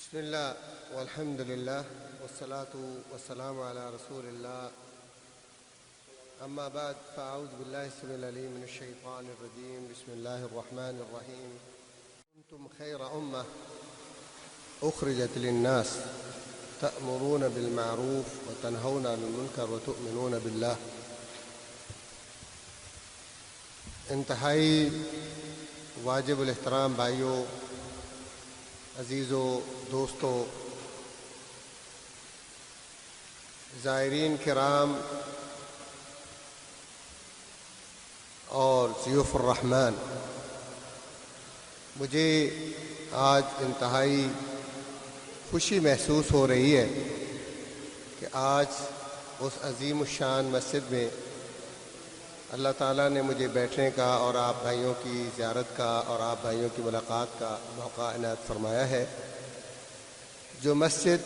بسم الله والحمد لله والصلاة والسلام على رسول الله. أما بعد فأعوذ بالله السميع العليم من الشيطان الرجيم. بسم الله الرحمن الرحيم. كنتم خير أمة أخرجت للناس تأمرون بالمعروف وتنهون عن المنكر وتؤمنون بالله. انتہائی واجب الاحترام بھائیوں، عزیزوں، دوستوں، زائرین کرام اور ضیوف الرحمن، مجھے آج انتہائی خوشی محسوس ہو رہی ہے کہ آج اس عظیم الشان مسجد میں اللہ تعالیٰ نے مجھے بیٹھنے کا اور آپ بھائیوں کی زیارت کا اور آپ بھائیوں کی ملاقات کا موقع عنایت فرمایا ہے. جو مسجد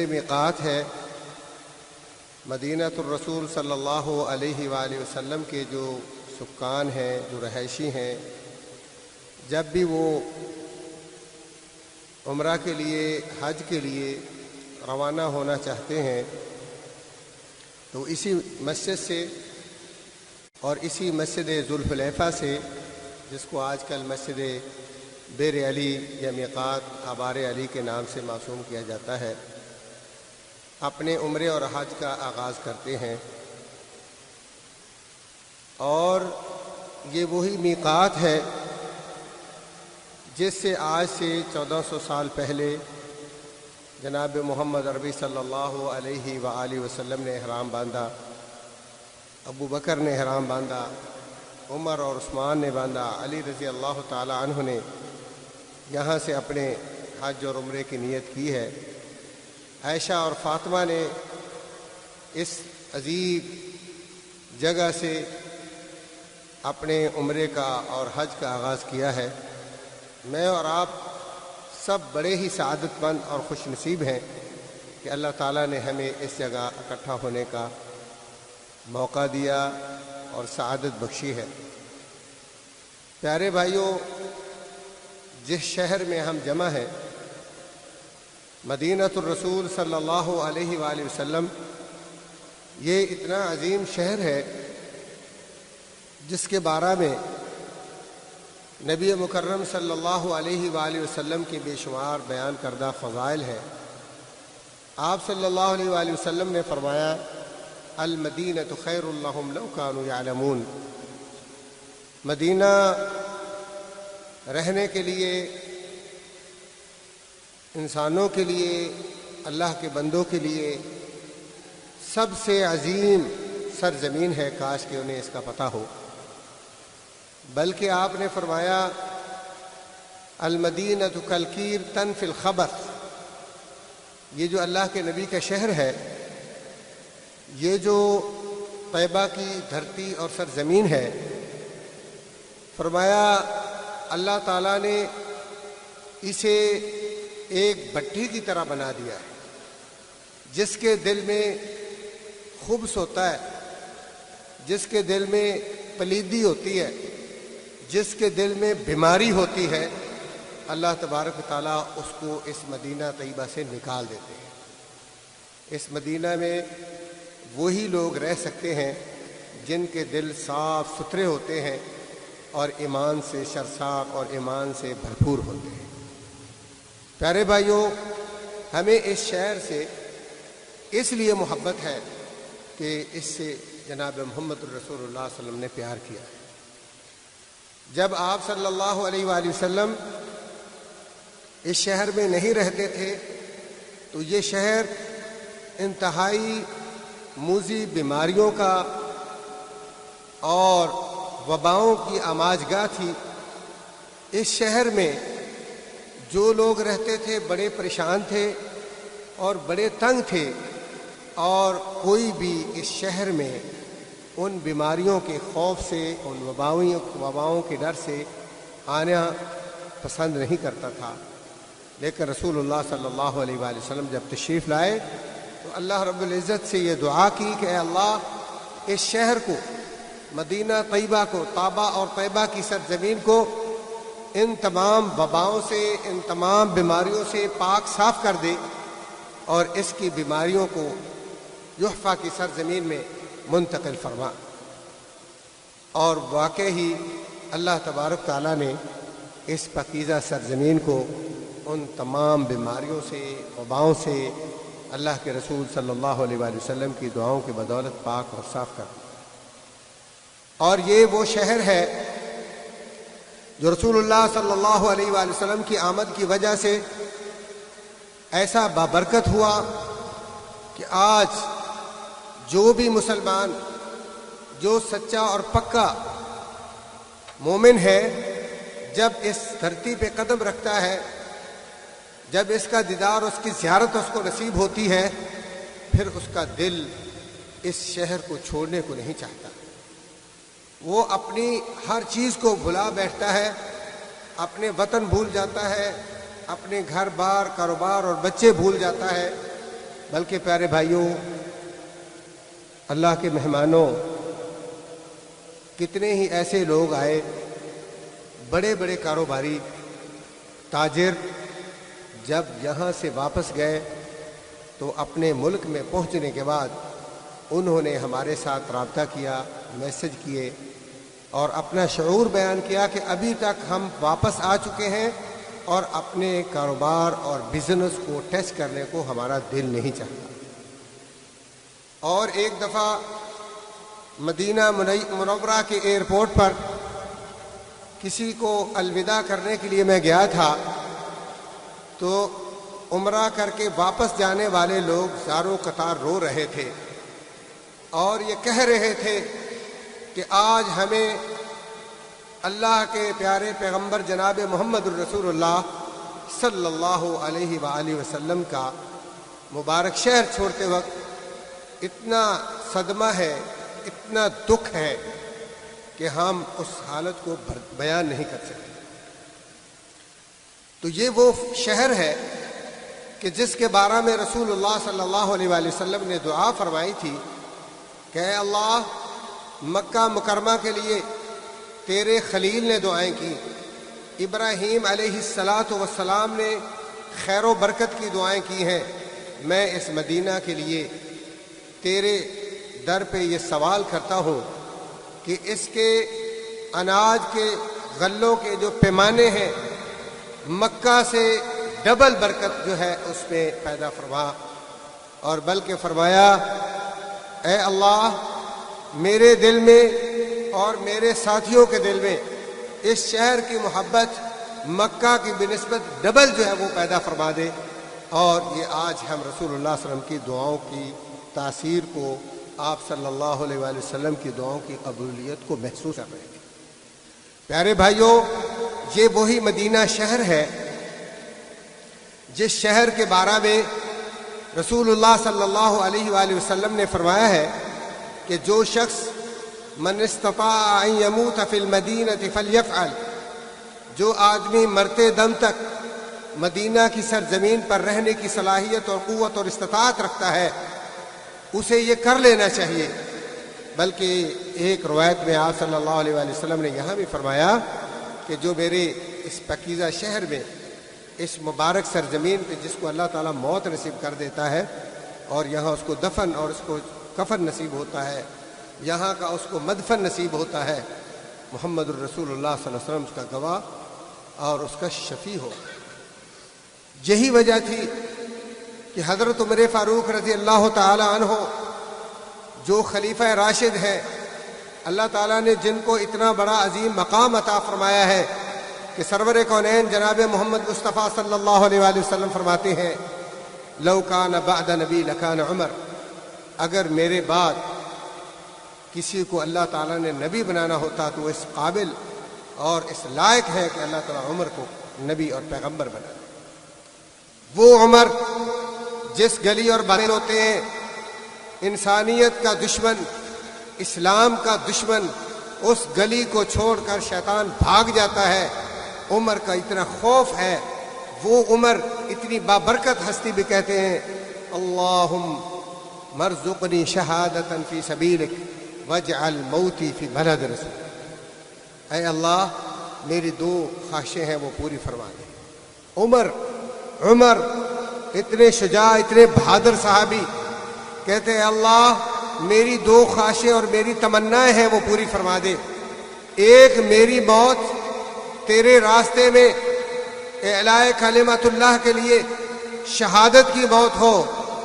میقات ہے، مدینہ الرسول صلی اللہ علیہ وآلہ وسلم کے جو سکان ہیں، جو رہائشی ہیں، جب بھی وہ عمرہ کے لیے، حج کے لیے روانہ ہونا چاہتے ہیں تو اسی مسجد سے اور اسی مسجد ذوالحلیفہ سے، جس کو آج کل مسجد بیر علی یا میقات آبار علی کے نام سے موسوم کیا جاتا ہے، اپنے عمرے اور حج کا آغاز کرتے ہیں. اور یہ وہی میقات ہے جس سے آج سے 1400 سال پہلے جناب محمد عربی صلی اللہ علیہ وآلہ وسلم نے احرام باندھا، ابو بکر نے احرام باندھا، عمر اور عثمان نے باندھا، علی رضی اللہ تعالی عنہ نے یہاں سے اپنے حج اور عمرے کی نیت کی ہے. عائشہ اور فاطمہ نے اس عظیم جگہ سے اپنے عمرے کا اور حج کا آغاز کیا ہے. میں اور آپ سب بڑے ہی سعادت مند اور خوش نصیب ہیں کہ اللہ تعالیٰ نے ہمیں اس جگہ اکٹھا ہونے کا موقع دیا اور سعادت بخشی ہے. پیارے بھائیوں، جس شہر میں ہم جمع ہیں، مدینہ الرسول صلی اللہ علیہ وآلہ وسلم، یہ اتنا عظیم شہر ہے جس کے بارے میں نبی مکرم صلی اللہ علیہ وآلہ وسلم کے بے شمار بیان کردہ فضائل ہیں. آپ صلی اللہ علیہ وآلہ وسلم نے فرمایا، المدینۃ خیر لہم لو کانوا یعلمون. مدینہ رہنے کے لیے، انسانوں کے لیے، اللہ کے بندوں کے لیے سب سے عظیم سرزمین ہے، کاش کہ انہیں اس کا پتہ ہو. بلکہ آپ نے فرمایا، المدینۃ کالکیر تنفی الخبث. یہ جو اللہ کے نبی کا شہر ہے، یہ جو طیبہ کی دھرتی اور سرزمین ہے، فرمایا اللہ تعالیٰ نے اسے ایک بھٹی کی طرح بنا دیا ہے، جس کے دل میں خبث ہوتا ہے، جس کے دل میں پلیدی ہوتی ہے، جس کے دل میں بیماری ہوتی ہے، اللہ تبارک و تعالیٰ اس کو اس مدینہ طیبہ سے نکال دیتے ہیں. اس مدینہ میں وہی لوگ رہ سکتے ہیں جن کے دل صاف ستھرے ہوتے ہیں اور ایمان سے سرشار اور ایمان سے بھرپور ہوتے ہیں. پیارے بھائیوں، ہمیں اس شہر سے اس لیے محبت ہے کہ اس سے جناب محمد رسول اللہ صلی اللہ علیہ وسلم نے پیار کیا ہے. جب آپ صلی اللہ علیہ وآلہ وسلم اس شہر میں نہیں رہتے تھے تو یہ شہر انتہائی موذی بیماریوں کا اور وباؤں کی آماجگاہ تھی. اس شہر میں جو لوگ رہتے تھے بڑے پریشان تھے اور بڑے تنگ تھے، اور کوئی بھی اس شہر میں ان بیماریوں کے خوف سے، ان وباؤں کے ڈر سے آنا پسند نہیں کرتا تھا. لیکن رسول اللہ صلی اللہ علیہ وآلہ وسلم جب تشریف لائے تو اللہ رب العزت سے یہ دعا کی کہ اے اللہ، اس شہر کو، مدینہ طیبہ کو، طابہ اور طیبہ کی سرزمین کو ان تمام وباؤں سے، ان تمام بیماریوں سے پاک صاف کر دے اور اس کی بیماریوں کو یحفا کی سرزمین میں منتقل فرما۔ اور واقع ہی اللہ تبارک تعالیٰ نے اس پاکیزہ سرزمین کو ان تمام بیماریوں سے، وباؤں سے اللہ کے رسول صلی اللہ علیہ وآلہ وسلم کی دعاؤں کی بدولت پاک اور صاف کر دیا۔ اور یہ وہ شہر ہے جو رسول اللہ صلی اللہ علیہ وآلہ وسلم کی آمد کی وجہ سے ایسا بابرکت ہوا کہ آج جو بھی مسلمان، جو سچا اور پکا مومن ہے، جب اس دھرتی پہ قدم رکھتا ہے، جب اس کا دیدار، اس کی زیارت اس کو نصیب ہوتی ہے، پھر اس کا دل اس شہر کو چھوڑنے کو نہیں چاہتا۔ وہ اپنی ہر چیز کو بھلا بیٹھتا ہے، اپنے وطن بھول جاتا ہے، اپنے گھر بار، کاروبار اور بچے بھول جاتا ہے۔ بلکہ پیارے بھائیوں، اللہ کے مہمانوں، کتنے ہی ایسے لوگ آئے، بڑے بڑے کاروباری، تاجر، جب یہاں سے واپس گئے تو اپنے ملک میں پہنچنے کے بعد انہوں نے ہمارے ساتھ رابطہ کیا، میسج کیے اور اپنا شعور بیان کیا کہ ابھی تک ہم واپس آ چکے ہیں اور اپنے کاروبار اور بزنس کو ٹیسٹ کرنے کو ہمارا دل نہیں چاہتا۔ اور ایک دفعہ مدینہ منورہ کے ایئرپورٹ پر کسی کو الوداع کرنے کے لیے میں گیا تھا، تو عمرہ کر کے واپس جانے والے لوگ زاروں قطار رو رہے تھے اور یہ کہہ رہے تھے کہ آج ہمیں اللہ کے پیارے پیغمبر جناب محمد الرسول اللہ صلی اللہ علیہ وآلہ وسلم کا مبارک شہر چھوڑتے وقت اتنا صدمہ ہے، اتنا دکھ ہے کہ ہم اس حالت کو بیان نہیں کر سکتے۔ تو یہ وہ شہر ہے کہ جس کے بارے میں رسول اللہ صلی اللہ علیہ وآلہ وسلم نے دعا فرمائی تھی کہ اے اللہ، مکہ مکرمہ کے لیے تیرے خلیل نے دعائیں کی، ابراہیم علیہ السلام نے خیر و برکت کی دعائیں کی ہیں، میں اس مدینہ کے لیے تیرے در پہ یہ سوال کرتا ہوں کہ اس کے اناج کے غلوں کے جو پیمانے ہیں، مکہ سے ڈبل برکت جو ہے اس میں پیدا فرما۔ اور بلکہ فرمایا، اے اللہ، میرے دل میں اور میرے ساتھیوں کے دل میں اس شہر کی محبت مکہ کی بنسبت ڈبل جو ہے وہ پیدا فرما دے۔ اور یہ آج ہم رسول اللہ صلی اللہ علیہ وسلم کی دعاؤں کی تاثیر کو، آپ صلی اللہ علیہ وآلہ وسلم کی دعاؤں کی قبولیت کو محسوس کر رہے ہیں۔ پیارے بھائیوں، یہ وہی مدینہ شہر ہے جس شہر کے بارے میں رسول اللہ صلی اللہ علیہ وآلہ وسلم نے فرمایا ہے کہ جو شخص من استطاع ان یموت فی المدینہ فلیفعل، جو آدمی مرتے دم تک مدینہ کی سرزمین پر رہنے کی صلاحیت اور قوت اور استطاعت رکھتا ہے، اسے یہ کر لینا چاہیے۔ بلکہ ایک روایت میں آپ صلی اللہ علیہ وآلہ وسلم نے یہاں بھی فرمایا کہ جو میرے اس پاکیزہ شہر میں، اس مبارک سرزمین پہ جس کو اللہ تعالیٰ موت نصیب کر دیتا ہے اور یہاں اس کو دفن اور اس کو کفن نصیب ہوتا ہے، یہاں کا اس کو مدفن نصیب ہوتا ہے، محمد الرسول اللہ صلی اللہ علیہ وسلم اس کا گواہ اور اس کا شفیع ہو۔ یہی وجہ تھی کہ حضرت عمر فاروق رضی اللہ تعالی عنہ جو خلیفہ راشد ہیں، اللہ تعالیٰ نے جن کو اتنا بڑا عظیم مقام عطا فرمایا ہے کہ سرور کونین جناب محمد مصطفیٰ صلی اللہ علیہ وآلہ وسلم فرماتے ہیں، لو کان بعد نبی لکان عمر، اگر میرے بعد کسی کو اللہ تعالیٰ نے نبی بنانا ہوتا تو اس قابل اور اس لائق ہے کہ اللہ تعالیٰ عمر کو نبی اور پیغمبر بنا۔ وہ عمر جس گلی اور بازار ہوتے ہیں، انسانیت کا دشمن، اسلام کا دشمن، اس گلی کو چھوڑ کر شیطان بھاگ جاتا ہے، عمر کا اتنا خوف ہے۔ وہ عمر اتنی بابرکت ہستی بھی کہتے ہیں، اللہم مرزقنی شہادتا فی سبیلک واجعل موتی فی بلد رسول، اے اللہ میری 2 خواہشیں ہیں وہ پوری فرما دے۔ عمر اتنے شجاع، اتنے بہادر صحابی کہتے ہیں اللہ میری 2 خواہشیں اور میری تمنائیں ہیں وہ پوری فرما دے۔ ایک میری موت تیرے راستے میں اعلاء کلمت اللہ کے لیے شہادت کی موت ہو،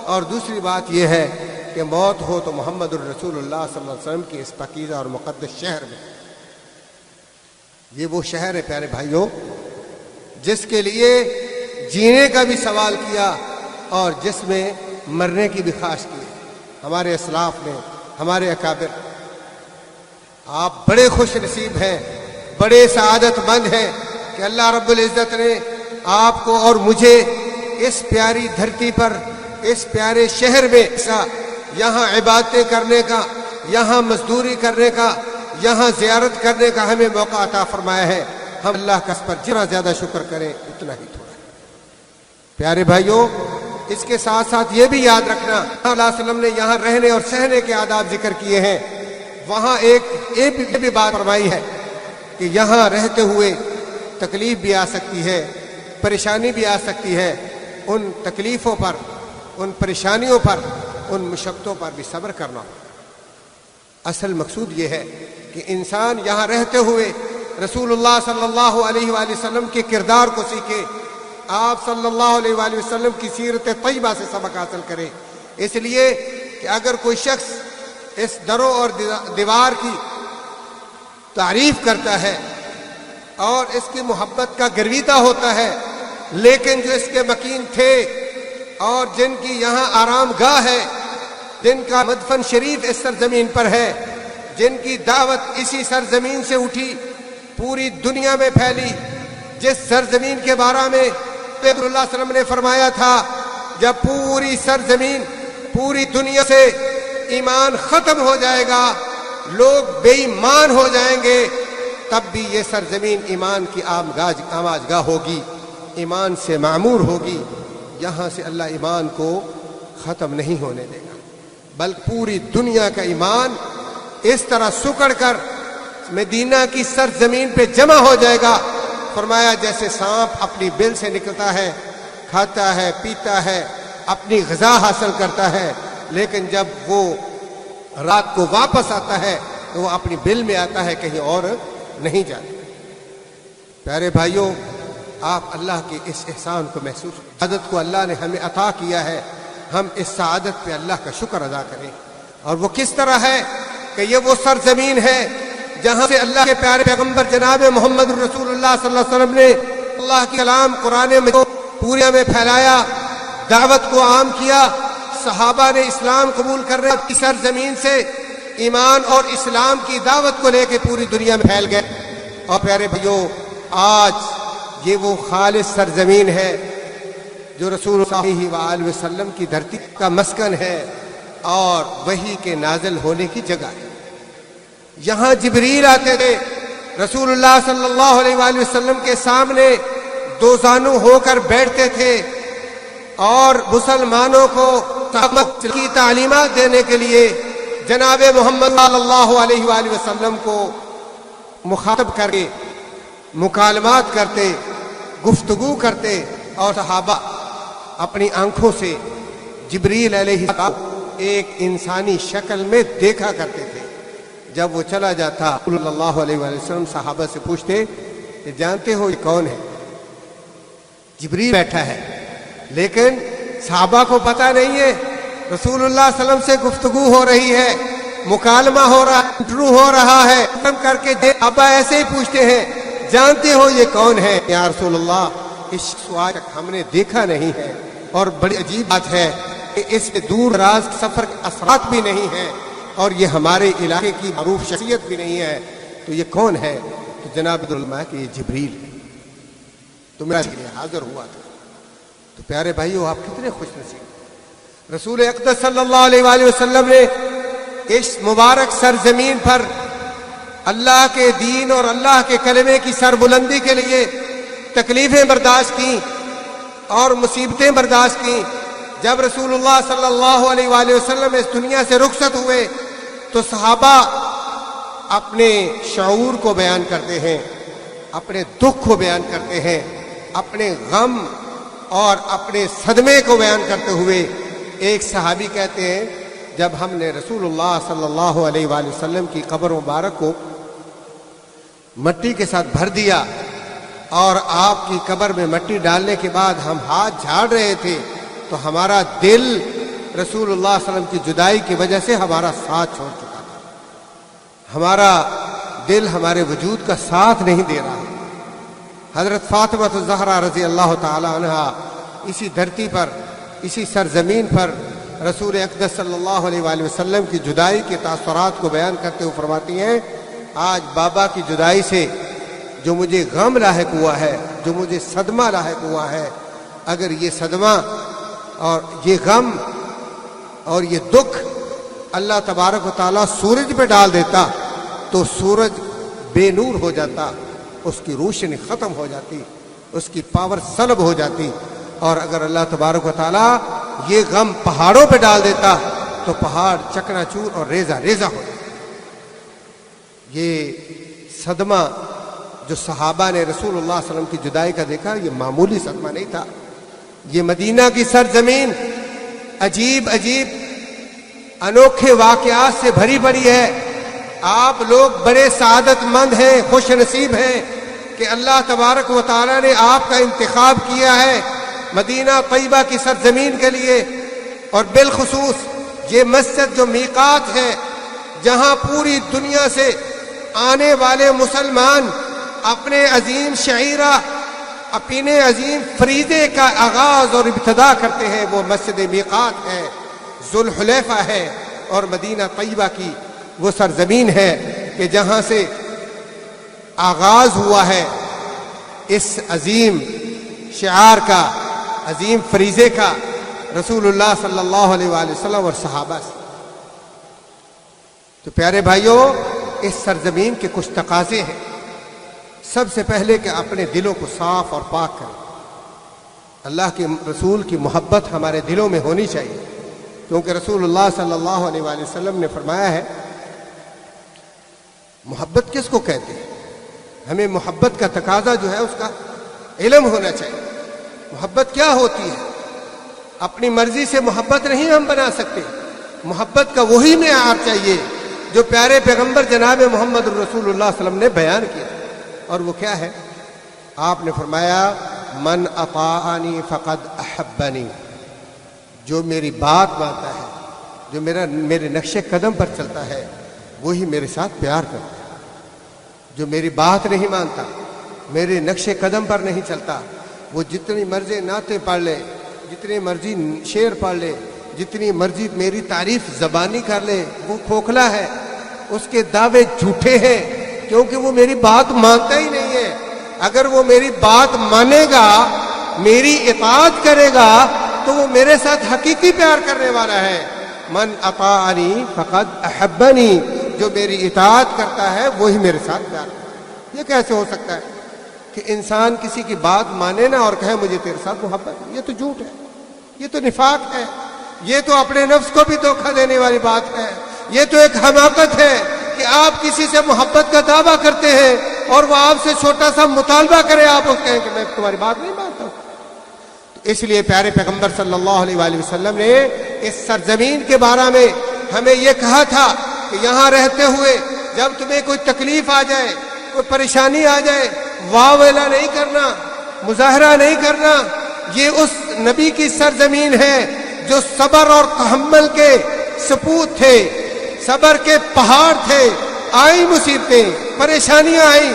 اور دوسری بات یہ ہے کہ موت ہو تو محمد الرسول اللہ صلی اللہ علیہ وسلم کی اس پاکیزہ اور مقدس شہر میں۔ یہ وہ شہر ہے پیارے بھائیوں جس کے لیے جینے کا بھی سوال کیا اور جس میں مرنے کی بھی خواہش کی ہمارے اسلاف نے، ہمارے اکابر۔ آپ بڑے خوش نصیب ہیں، بڑے سعادت مند ہیں کہ اللہ رب العزت نے آپ کو اور مجھے اس پیاری دھرتی پر، اس پیارے شہر میں یہاں عبادتیں کرنے کا، یہاں مزدوری کرنے کا، یہاں زیارت کرنے کا ہمیں موقع عطا فرمایا ہے۔ ہم اللہ کا اس پر جتنا زیادہ شکر کریں اتنا ہی تھوڑا ہے۔ پیارے بھائیوں، اس کے ساتھ ساتھ یہ بھی یاد رکھنا صلی اللہ علیہ وسلم نے یہاں رہنے اور سہنے کے آداب ذکر کیے ہیں۔ وہاں ایک بھی بات فرمائی ہے کہ یہاں رہتے ہوئے تکلیف بھی آ سکتی ہے، پریشانی بھی آ سکتی ہے۔ ان تکلیفوں پر، ان پریشانیوں پر، ان مشقتوں پر بھی صبر کرنا ہو۔ اصل مقصود یہ ہے کہ انسان یہاں رہتے ہوئے رسول اللہ صلی اللہ علیہ وآلہ وسلم کے کردار کو سیکھے، آپ صلی اللہ علیہ وآلہ وسلم کی سیرت طیبہ سے سبق حاصل کرے۔ اس لیے کہ اگر کوئی شخص اس دروں اور دیوار کی تعریف کرتا ہے اور اس کی محبت کا گرویدہ ہوتا ہے، لیکن جو اس کے مکین تھے اور جن کی یہاں آرام گاہ ہے، جن کا مدفن شریف اس سرزمین پر ہے، جن کی دعوت اسی سرزمین سے اٹھی، پوری دنیا میں پھیلی، جس سرزمین کے بارے میں اللہ صلی اللہ علیہ وسلم نے فرمایا تھا جب پوری سرزمین، پوری دنیا سے ایمان ختم ہو جائے گا، لوگ بے ایمان ہو جائیں گے، تب بھی یہ سرزمین ایمان کی آماجگاہ ہوگی، ایمان سے معمور ہوگی۔ یہاں سے اللہ ایمان کو ختم نہیں ہونے دے گا، بلکہ پوری دنیا کا ایمان اس طرح سکڑ کر مدینہ کی سرزمین پہ جمع ہو جائے گا۔ فرمایا جیسے سانپ اپنی بل سے نکلتا ہے، کھاتا ہے، پیتا ہے، اپنی غذا حاصل کرتا ہے، لیکن جب وہ رات کو واپس آتا ہے تو وہ اپنی بل میں آتا ہے، کہیں اور نہیں جاتا۔ پیارے بھائیوں، آپ اللہ کے اس احسان کو محسوس کریں، سعادت کو اللہ نے ہمیں عطا کیا ہے، ہم اس سعادت پہ اللہ کا شکر ادا کریں۔ اور وہ کس طرح ہے کہ یہ وہ سرزمین ہے جہاں سے اللہ کے پیارے پیغمبر جناب محمد رسول اللہ صلی اللہ علیہ وسلم نے اللہ کی کلام قرآن مجید پورے میں پھیلایا، دعوت کو عام کیا، صحابہ نے اسلام قبول کر رہے کی سرزمین سے ایمان اور اسلام کی دعوت کو لے کے پوری دنیا میں پھیل گئے۔ اور پیارے بھائیوں، آج یہ وہ خالص سرزمین ہے جو رسول اللہ صلی اللہ علیہ وسلم کی دھرتی کا مسکن ہے اور وحی کے نازل ہونے کی جگہ ہے۔ یہاں جبریل آتے تھے، رسول اللہ صلی اللہ علیہ وآلہ وسلم کے سامنے 2 زانو ہو کر بیٹھتے تھے اور مسلمانوں کو کی تعلیمات دینے کے لیے جناب محمد صلی اللہ علیہ وآلہ وسلم کو مخاطب کر کے مکالمات کرتے، گفتگو کرتے، اور صحابہ اپنی آنکھوں سے جبریل علیہ السلام ایک انسانی شکل میں دیکھا کرتے تھے۔ جب وہ چلا جاتا صلی اللہ علیہ وسلم صحابہ سے پوچھتے کہ جانتے ہو یہ کون ہے؟ جبریل بیٹھا ہے، لیکن صحابہ کو پتہ نہیں ہے۔ رسول اللہ صلی اللہ علیہ وسلم سے گفتگو ہو رہی ہے، مکالمہ ہو رہا ہے، انٹرویو ہو رہا ہے، ختم کر کے ابا ایسے ہی پوچھتے ہیں جانتے ہو یہ کون ہے؟ یا رسول اللہ اس سوال تک ہم نے دیکھا نہیں ہے، اور بڑی عجیب بات ہے کہ اس سے دور دراز سفر کے اثرات بھی نہیں ہیں، اور یہ ہمارے علاقے کی معروف شخصیت بھی نہیں ہے، تو یہ کون ہے؟ تو جناب علماء کہ یہ جبریل ہے، تو میرے لیے حاضر ہوا تھا۔ تو پیارے بھائیو، آپ کتنے خوش نصیب، رسول اقدس صلی اللہ علیہ وآلہ وسلم نے اس مبارک سرزمین پر اللہ کے دین اور اللہ کے کلمے کی سربلندی کے لیے تکلیفیں برداشت کی اور مصیبتیں برداشت کی۔ جب رسول اللہ صلی اللہ علیہ وآلہ وسلم اس دنیا سے رخصت ہوئے تو صحابہ اپنے شعور کو بیان کرتے ہیں اپنے دکھ کو بیان کرتے ہیں، اپنے غم اور اپنے صدمے کو بیان کرتے ہوئے ایک صحابی کہتے ہیں جب ہم نے رسول اللہ صلی اللہ علیہ وآلہ وسلم کی قبر مبارک کو مٹی کے ساتھ بھر دیا اور آپ کی قبر میں مٹی ڈالنے کے بعد ہم ہاتھ جھاڑ رہے تھے تو ہمارا دل رسول اللہ صلی اللہ علیہ وسلم کی جدائی کی وجہ سے ہمارا ساتھ چھوڑ چکا تھا، ہمارا دل ہمارے وجود کا ساتھ نہیں دے رہا ہے۔ حضرت فاطمہ الزہرا رضی اللہ تعالی عنہا اسی دھرتی پر، اسی سرزمین پر رسول اقدس صلی اللہ علیہ وآلہ وسلم کی جدائی کے تاثرات کو بیان کرتے ہوئے فرماتی ہیں، آج بابا کی جدائی سے جو مجھے غم لاحق ہوا ہے، جو مجھے صدمہ لاحق ہوا ہے، اگر یہ صدمہ اور یہ غم اور یہ دکھ اللہ تبارک و تعالیٰ سورج پہ ڈال دیتا تو سورج بے نور ہو جاتا، اس کی روشنی ختم ہو جاتی، اس کی پاور سلب ہو جاتی، اور اگر اللہ تبارک و تعالیٰ یہ غم پہاڑوں پہ ڈال دیتا تو پہاڑ چکنا چور اور ریزہ ریزہ ہو جاتا۔ یہ صدمہ جو صحابہ نے رسول اللہ صلی اللہ علیہ وسلم کی جدائی کا دیکھا، یہ معمولی صدمہ نہیں تھا۔ یہ مدینہ کی سرزمین عجیب عجیب انوکھے واقعات سے بھری پڑی ہے۔ آپ لوگ بڑے سعادت مند ہیں، خوش نصیب ہیں کہ اللہ تبارک و تعالیٰ نے آپ کا انتخاب کیا ہے مدینہ طیبہ کی سرزمین کے لیے، اور بالخصوص یہ مسجد جو میقات ہے جہاں پوری دنیا سے آنے والے مسلمان اپنے عظیم شعیرہ، اپنے عظیم فریضے کا آغاز اور ابتدا کرتے ہیں، وہ مسجد میقات ہے، ذوالحلیفہ ہے، اور مدینہ طیبہ کی وہ سرزمین ہے کہ جہاں سے آغاز ہوا ہے اس عظیم شعار کا، عظیم فریضے کا، رسول اللہ صلی اللہ علیہ وآلہ وسلم اور صحابہ سے۔ تو پیارے بھائیوں، اس سرزمین کے کچھ تقاضے ہیں۔ سب سے پہلے کہ اپنے دلوں کو صاف اور پاک کریں۔ اللہ کے رسول کی محبت ہمارے دلوں میں ہونی چاہیے، کیونکہ رسول اللہ صلی اللہ علیہ وآلہ وسلم نے فرمایا ہے، محبت کس کو کہتے ہیں؟ ہمیں محبت کا تقاضا جو ہے اس کا علم ہونا چاہیے۔ محبت کیا ہوتی ہے؟ اپنی مرضی سے محبت نہیں ہم بنا سکتے، محبت کا وہی معیار چاہیے جو پیارے پیغمبر جناب محمد رسول اللہ صلی اللہ علیہ وسلم نے بیان کیا، اور وہ کیا ہے؟ آپ نے فرمایا، من اطاعنی فقد احبنی، جو میری بات مانتا ہے، جو میرے نقش قدم پر چلتا ہے، وہی میرے ساتھ پیار کرتا ہے۔ جو میری بات نہیں مانتا، میرے نقش قدم پر نہیں چلتا، وہ جتنی مرضی نعتیں پڑھ لے، جتنی مرضی شعر پڑھ لے، جتنی مرضی میری تعریف زبانی کر لے، وہ کھوکھلا ہے، اس کے دعوے جھوٹے ہیں، کیونکہ وہ میری بات مانتا ہی نہیں ہے۔ اگر وہ میری بات مانے گا، میری اطاعت کرے گا، تو وہ میرے ساتھ حقیقی پیار کرنے والا ہے۔ من اطاعنی فقد احبنی، جو میری اطاعت کرتا ہے وہی میرے ساتھ پیار کرتا ہے۔ یہ کیسے ہو سکتا ہے کہ انسان کسی کی بات مانے نہ اور کہے مجھے تیرے ساتھ محبت ہے؟ یہ تو جھوٹ ہے، یہ تو نفاق ہے، یہ تو اپنے نفس کو بھی دھوکہ دینے والی بات ہے، یہ تو ایک حماقت ہے کہ آپ کسی سے محبت کا دعویٰ کرتے ہیں اور وہ آپ سے چھوٹا سا مطالبہ کرے، آپ اس کہیں کہ میں تمہاری بات نہیں مانتا ہوں۔ تو اس لیے پیارے پیغمبر صلی اللہ علیہ وآلہ وسلم نے اس سرزمین کے بارے میں ہمیں یہ کہا تھا کہ یہاں رہتے ہوئے جب تمہیں کوئی تکلیف آ جائے، کوئی پریشانی آ جائے، واہ ویلا نہیں کرنا، مظاہرہ نہیں کرنا۔ یہ اس نبی کی سرزمین ہے جو صبر اور تحمل کے سپوت تھے، صبر کے پہاڑ تھے۔ آئی مصیبتیں، پریشانیاں آئیں،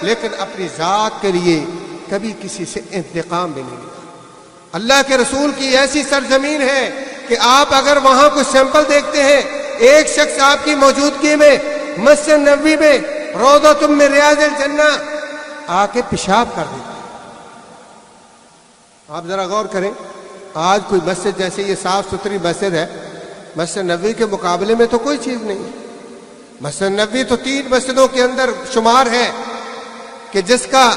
لیکن اپنی ذات کے لیے کبھی کسی سے انتقام بھی نہیں لیا۔ اللہ کے رسول کی ایسی سرزمین ہے کہ آپ اگر وہاں کوئی سیمپل دیکھتے ہیں، ایک شخص آپ کی موجودگی میں مسجد نبوی میں روضۃ من ریاض الجنہ آ کے پیشاب کر دیتا ہے۔ آپ ذرا غور کریں، آج کوئی مسجد جیسے یہ صاف ستھری مسجد ہے، مسجد نبوی کے مقابلے میں تو کوئی چیز نہیں۔ مسجد نبوی تو 3 مسجدوں کے اندر شمار ہے کہ جس کا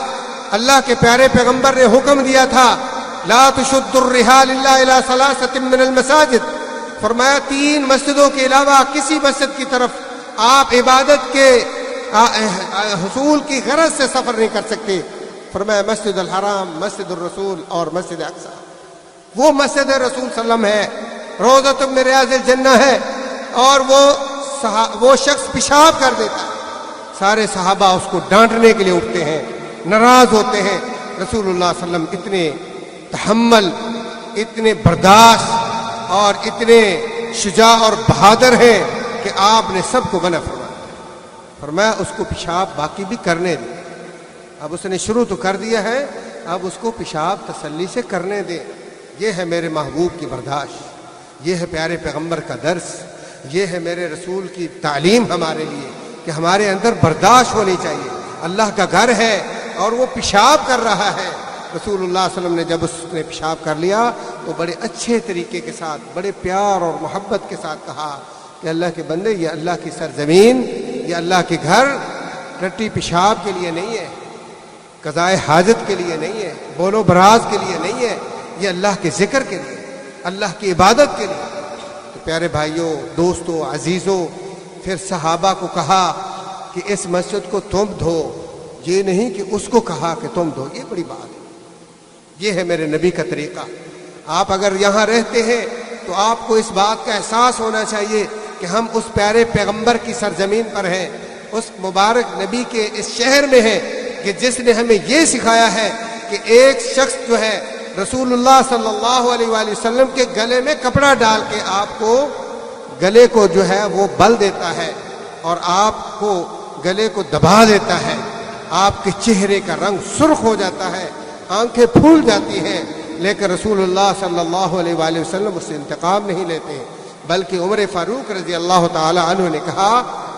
اللہ کے پیارے پیغمبر نے حکم دیا تھا، لا تشد الرحال الا الى 3 من المساجد، فرمایا 3 مسجدوں کے علاوہ کسی مسجد کی طرف آپ عبادت کے حصول کی غرض سے سفر نہیں کر سکتے. فرمایا مسجد الحرام، مسجد الرسول اور مسجد اقصی. وہ مسجد رسول صلی اللہ علیہ وسلم ہے، روضۃ من ریاض الجنہ ہے، اور وہ شخص پیشاب کر دیتا ہے، سارے صحابہ اس کو ڈانٹنے کے لیے اٹھتے ہیں، ناراض ہوتے ہیں. رسول اللہ صلی اللہ علیہ وسلم اتنے تحمل، اتنے برداشت اور اتنے شجاع اور بہادر ہیں کہ آپ نے سب کو منع فرمایا اس کو پیشاب باقی بھی کرنے دیں. اب اس نے شروع تو کر دیا ہے، اب اس کو پیشاب تسلی سے کرنے دیں. یہ ہے میرے محبوب کی برداشت، یہ ہے پیارے پیغمبر کا درس، یہ ہے میرے رسول کی تعلیم ہمارے لیے کہ ہمارے اندر برداشت ہونی چاہیے. اللہ کا گھر ہے اور وہ پیشاب کر رہا ہے. رسول اللہ صلی اللہ علیہ وسلم نے جب اس نے پیشاب کر لیا تو بڑے اچھے طریقے کے ساتھ، بڑے پیار اور محبت کے ساتھ کہا کہ اللہ کے بندے، یہ اللہ کی سرزمین، یہ اللہ کے گھر ٹٹی پیشاب کے لیے نہیں ہے، قضائے حاجت کے لیے نہیں ہے، بول و براز کے لیے نہیں ہے، یہ اللہ کے ذکر کے لیے، اللہ کی عبادت کے لیے. تو پیارے بھائیوں، دوستوں، عزیزوں، پھر صحابہ کو کہا کہ اس مسجد کو تم دھو، یہ نہیں کہ اس کو کہا کہ تم دھو. یہ بڑی بات ہے. یہ ہے میرے نبی کا طریقہ. آپ اگر یہاں رہتے ہیں تو آپ کو اس بات کا احساس ہونا چاہیے کہ ہم اس پیارے پیغمبر کی سرزمین پر ہیں، اس مبارک نبی کے اس شہر میں ہیں کہ جس نے ہمیں یہ سکھایا ہے کہ ایک شخص جو ہے رسول اللہ صلی اللہ علیہ وآلہ وسلم کے گلے میں کپڑا ڈال کے آپ کو گلے کو جو ہے وہ بل دیتا ہے اور آپ کو گلے کو دبا دیتا ہے، آپ کے چہرے کا رنگ سرخ ہو جاتا ہے، آنکھیں پھول جاتی ہیں، لیکن رسول اللہ صلی اللہ علیہ وآلہ وسلم اس سے انتقام نہیں لیتے، بلکہ عمر فاروق رضی اللہ تعالی عنہ نے کہا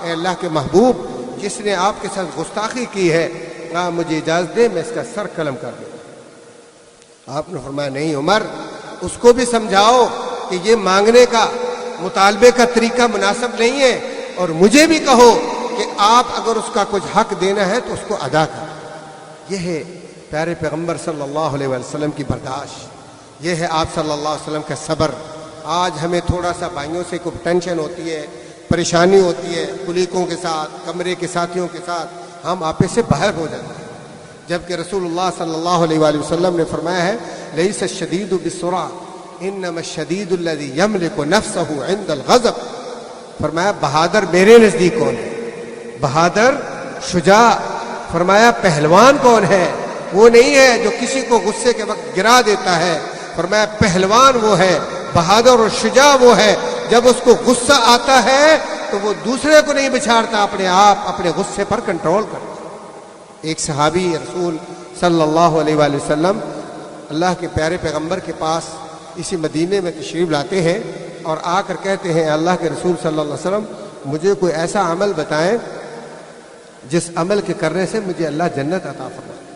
اے اللہ کے محبوب، جس نے آپ کے ساتھ گستاخی کی ہے مجھے اجازت دے میں اس کا سر قلم کر دوں. آپ نے فرمایا نہیں عمر، اس کو بھی سمجھاؤ کہ یہ مانگنے کا، مطالبے کا طریقہ مناسب نہیں ہے، اور مجھے بھی کہو کہ آپ اگر اس کا کچھ حق دینا ہے تو اس کو ادا کریں. یہ ہے پیارے پیغمبر صلی اللہ علیہ وسلم کی برداشت، یہ ہے آپ صلی اللہ علیہ وسلم کا صبر. آج ہمیں تھوڑا سا بھائیوں سے کوئی ٹینشن ہوتی ہے، پریشانی ہوتی ہے، کلیگوں کے ساتھ، کمرے کے ساتھیوں کے ساتھ، ہم آپے سے باہر ہو جاتے ہیں، جبکہ رسول اللہ صلی اللہ علیہ وآلہ وسلم نے فرمایا ہے لیس الشدید بالسرعہ انما الشدید الذی یملک نفسہ عند الغضب. فرمایا بہادر میرے نزدیک کون ہے؟ بہادر، شجاع. فرمایا پہلوان کون ہے؟ وہ نہیں ہے جو کسی کو غصے کے وقت گرا دیتا ہے. فرمایا پہلوان وہ ہے، بہادر اور شجاع وہ ہے جب اس کو غصہ آتا ہے تو وہ دوسرے کو نہیں بچھاڑتا، اپنے آپ اپنے غصے پر کنٹرول کرتا. ایک صحابی رسول صلی اللہ علیہ وآلہ وسلم اللہ کے پیارے پیغمبر کے پاس اسی مدینے میں تشریف لاتے ہیں اور آ کر کہتے ہیں اللہ کے رسول صلی اللہ علیہ وسلم مجھے کوئی ایسا عمل بتائیں جس عمل کے کرنے سے مجھے اللہ جنت عطا فرما دے.